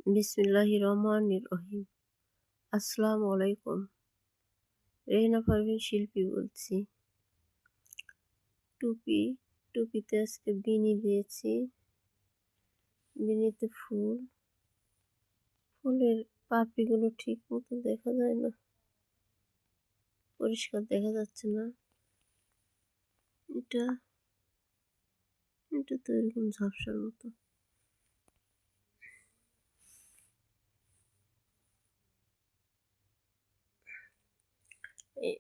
বিসমিল্লাহির রহমানির রহিম। আসসালামু আলাইকুম। রেহেনা পারভীন শিল্পী বলছি। টুপি, টুপিতে আজকে বিনি দিয়েছি। বিনিতে ফুল, ফুলের পাপড়িগুলো ঠিক মতো দেখা যায় না, পরিষ্কার দেখা যাচ্ছে না। এটা এটা তো এরকম ঝাপসার মতো। এই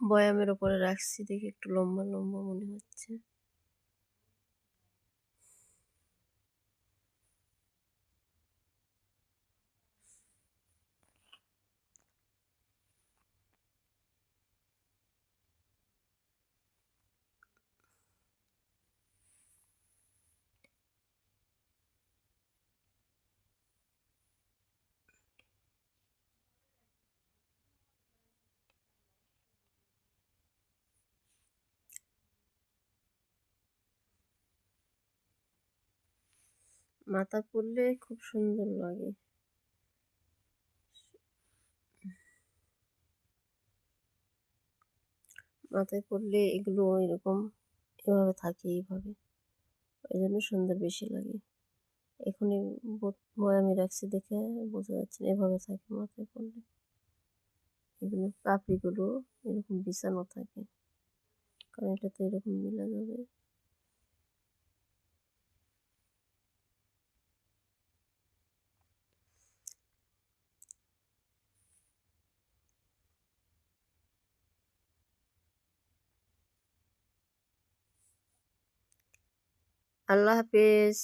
বয়ামের ওপরে রাখছি দেখে একটু লম্বা লম্বা মনে হচ্ছে। মাথা পরলে খুব সুন্দর লাগে। মাথায় পরলে এগুলো এরকম এভাবে থাকে এইভাবে, ওই জন্য সুন্দর বেশি লাগে। এখনই বয়ামে রাখছি দেখে বোঝা যাচ্ছে না, এভাবে থাকে মাথায় পড়লে। এগুলো পাপড়িগুলো এরকম বিছানো থাকে, কারণ এটা তো এরকম মিলা যাবে। আল্লাহ হাফেজ।